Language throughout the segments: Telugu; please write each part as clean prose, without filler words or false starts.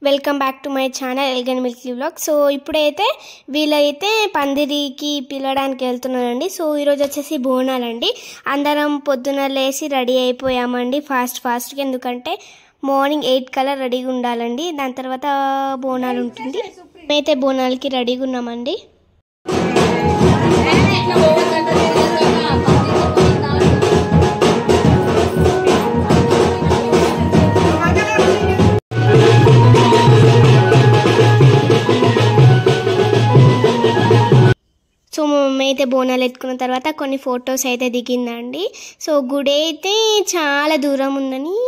Welcome back to my channel ఎల్గన్ మిల్కీ వ్లాగ్. సో ఇప్పుడైతే వీళ్ళైతే పందిరికి పిలవడానికి వెళ్తున్నానండి. సో ఈరోజు వచ్చేసి బోనాలండి. అందరం పొద్దున లేచి రెడీ అయిపోయామండి ఫాస్ట్గా, ఎందుకంటే మార్నింగ్ 8 కల్లా రెడీగా ఉండాలండి. దాని తర్వాత బోనాలు ఉంటుంది. మేమైతే బోనాలకి రెడీగా ఉన్నామండి. సో మేమైతే బోనాలు ఎత్తుకున్న తర్వాత కొన్ని ఫొటోస్ అయితే దిగిందండి. సో గుడి అయితే చాలా దూరం ఉందని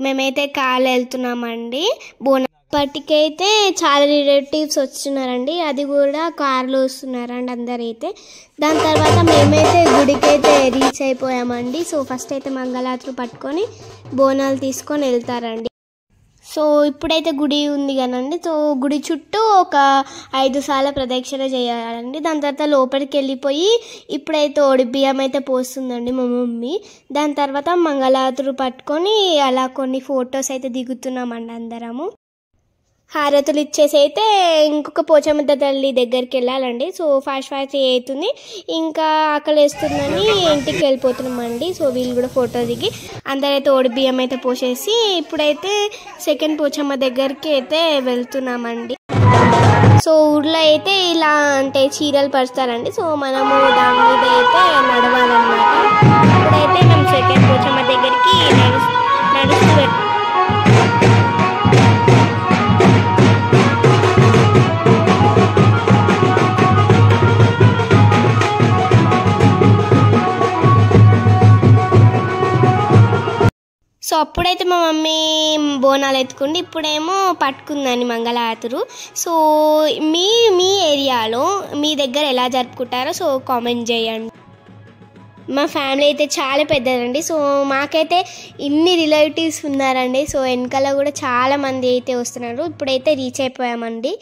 మేమైతే కాళ్ళు వెళ్తున్నామండి. బోనాపట్టికైతే చాలా రిలేటివ్స్ వస్తున్నారండి, అది కూడా కార్లో వస్తున్నారండి అందరైతే. దాని తర్వాత మేమైతే గుడికి అయితే రీచ్ అయిపోయామండి. సో ఫస్ట్ అయితే మంగళారతులు పట్టుకొని బోనాలు తీసుకొని వెళ్తారండి. సో ఇప్పుడైతే గుడి ఉంది కదండి. సో గుడి చుట్టూ ఒక 5 సార్లు ప్రదక్షిణ చేయాలండి. దాని తర్వాత లోపలికి వెళ్ళిపోయి ఇప్పుడైతే ఓడి బియ్యం అయితే పోస్తుందండి మా మమ్మీ. దాని తర్వాత మంగళారతులు పట్టుకొని అలా కొన్ని ఫొటోస్ అయితే దిగుతున్నామండి అందరము. హారతులు ఇచ్చేసి అయితే ఇంకొక పోచమ్మ తల్లి దగ్గరికి వెళ్ళాలండి. సో ఫాస్ట్ అవుతుంది, ఇంకా ఆకలి వేస్తుందని ఇంటికి వెళ్ళిపోతున్నామండి. సో వీళ్ళు కూడా ఫోటో దిగి అందరైతే ఓడి బియ్యం అయితే పోసేసి ఇప్పుడైతే సెకండ్ పోచమ్మ దగ్గరికి అయితే వెళ్తున్నామండి. సో ఊర్లో అయితే ఇలా అంటే చీరలు పరుస్తారండి. సో మనము దాని మీద అయితే నడవాలన్నమాట. ఇప్పుడైతే మేము సెకండ్ పోచమ్మ దగ్గరికి నడుస్తూ సో అప్పుడైతే మా మమ్మీ బోనాలు ఎత్తుకుండి ఇప్పుడేమో పట్టుకుందని మంగళారతులు. సో మీ ఏరియాలో మీ దగ్గర ఎలా జరుపుకుంటారో సో కామెంట్ చేయండి. మా ఫ్యామిలీ అయితే చాలా పెద్దదండి. సో మాకైతే ఇన్ని రిలేటివ్స్ ఉన్నారండి. సో వెనకాల కూడా చాలా మంది అయితే వస్తున్నారు. ఇప్పుడైతే రీచ్ అయిపోయామండి.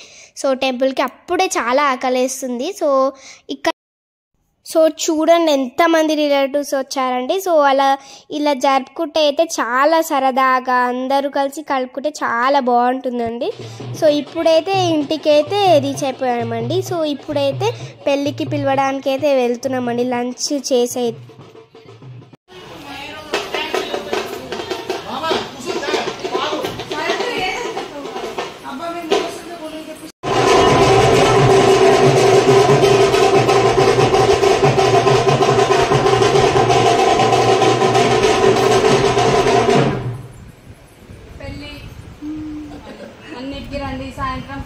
సో టెంపుల్కి అప్పుడే చాలా ఆకలేస్తుంది. సో ఇక్కడ చూడండి ఎంతమంది రిలేటివ్స్ వచ్చారండి. సో ఇలా జరుపుకుంటే అయితే చాలా సరదాగా అందరూ కలిసి కలుపుకుంటే చాలా బాగుంటుందండి. సో ఇప్పుడైతే ఇంటికైతే రీచ్ అయిపోయామండి. సో ఇప్పుడైతే పెళ్ళికి పిలవడానికి అయితే వెళ్తున్నామండి లంచ్ చేసే. సాయంత్రం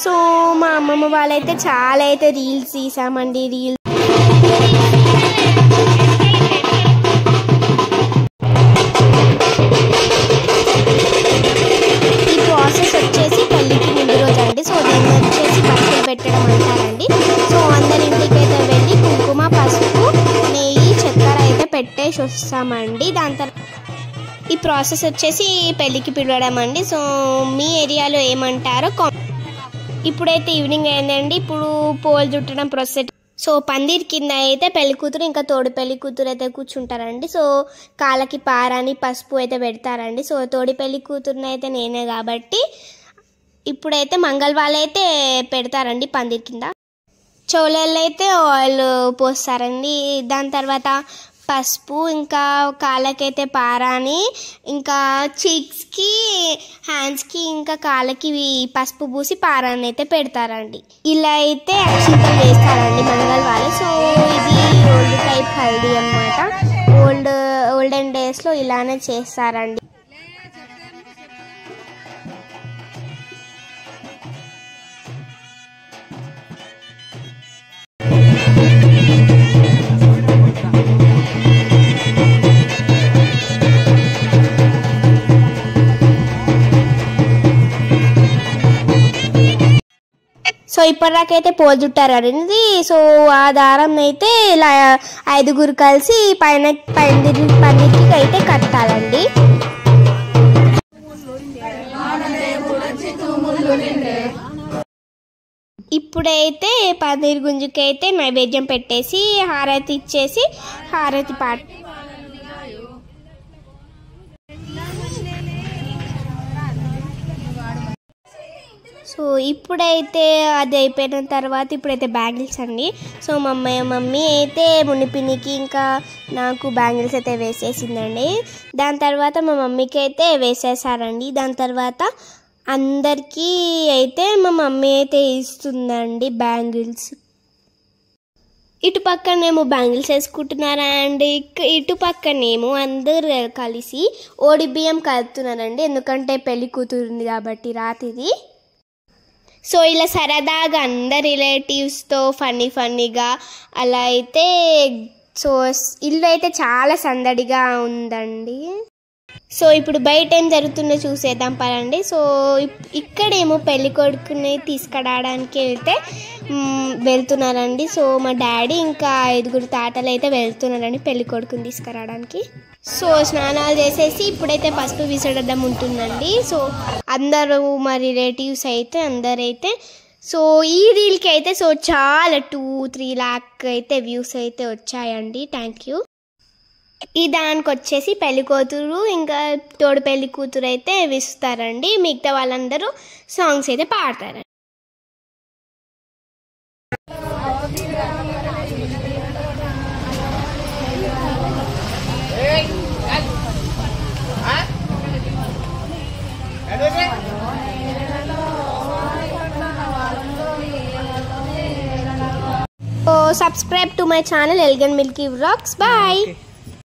సో మా అమ్మమ్మ వాళ్ళైతే చాలా అయితే రీల్స్ తీసామండి. రీల్స్ ఈ ప్రాసెస్ వచ్చేసి పెళ్ళికి ముందు రోజు అండి. సో దీన్ని వచ్చేసి పసుపు పెట్టడం అంటారండి. సో అందరింటికి అయితే వెళ్ళి కుంకుమ, పసుపు, నెయ్యి, చక్కెర అయితే పెట్టేసి వస్తామండి. దాని తర్వాత ఈ ప్రాసెస్ వచ్చేసి పెళ్ళికి పిలవడం అండి. సో మీ ఏరియాలో ఏమంటారో ఇప్పుడైతే ఈవినింగ్ అయిందండి. ఇప్పుడు పోల్ చుట్టడం ప్రాసెస్. సో పందిర్ కింద అయితే పెళ్లి కూతురు ఇంకా తోడు పెళ్లి కూతురు అయితే కూర్చుంటారండి. సో కాళ్ళకి పారాని పసుపు అయితే పెడతారండి. సో తోడి పెళ్లి కూతురుని అయితే నేనే కాబట్టి ఇప్పుడైతే మంగళవాళ్ళు అయితే పెడతారండి పందిర్ కింద. చోళళ్ళు అయితే ఆయిల్ పోస్తారండి. దాని తర్వాత పసుపు, ఇంకా కాళ్ళకైతే పారాని, ఇంకా చీక్స్కి, హ్యాండ్స్కి, ఇంకా కాళ్ళకి పసుపు పూసి పారాన్ని అయితే పెడతారండి. ఇలా అయితే అక్షింతలు వేస్తారండి మంగళవాళ్ళు. సో ఇది ఓల్డ్ టైప్ హల్దీ అన్నమాట. ఓల్డెన్ డేస్లో ఇలానే చేస్తారండి. సో ఇప్పటిదాకైతే పోల్ చుట్టారండి. సో ఆ దారం అయితే ఇలా 5గురు కలిసి పందిరికి అయితే కట్టాలండి. ఇప్పుడైతే పన్నీర్ గుంజుకి అయితే నైవేద్యం పెట్టేసి హారతి ఇచ్చేసి హారతి పాట. సో ఇప్పుడైతే అది అయిపోయిన తర్వాత ఇప్పుడైతే బ్యాంగిల్స్ అండి. సో మమ్మీ అయితే మునిపినికి ఇంకా నాకు బ్యాంగిల్స్ అయితే వేసేసిందండి. దాని తర్వాత మా మమ్మీకి అయితే వేసేసారండి. దాని తర్వాత అందరికీ అయితే మా మమ్మీ అయితే ఇస్తుందండి బ్యాంగిల్స్. ఇటు పక్కనేమో బ్యాంగిల్స్ వేసుకుంటున్నారా అండి, ఇటు పక్కనేమో అందరు కలిసి ఓడి బియ్యం కలుపుతున్నారండి. ఎందుకంటే పెళ్లి కూతురుంది కాబట్టి రాత్రిది. సో ఇలా సరదాగా అందరు రిలేటివ్స్తో ఫన్నీగా అలా అయితే. సో ఇల్లు అయితే చాలా సందడిగా ఉందండి. సో ఇప్పుడు బయట ఏం జరుగుతుందో చూసేద్దాం పదండి. సో ఇక్కడేమో పెళ్లి కొడుకుని తీసుకురావడానికి వెళ్తున్నారండి. సో మా డాడీ ఇంకా 5 తాతలు అయితే వెళ్తున్నారండి పెళ్లి కొడుకుని తీసుకురావడానికి. సో స్నానాలు చేసేసి ఇప్పుడైతే పసుపు విసరడం ఉంటుందండి. సో అందరూ మా రిలేటివ్స్ అయితే అందరైతే సో ఈ రీల్కి అయితే సో చాలా 2-3 లాక్ అయితే వ్యూస్ అయితే వచ్చాయండి. Thank you. ఈ దానికి వచ్చేసి పెళ్లి కూతురు ఇంకా తోడు పెళ్లి కూతురు అయితే విస్తారండి. మిగతా వాళ్ళందరూ సాంగ్స్ అయితే పాడతారండి. So subscribe to my channel Elegant Milky Vlogs. Bye.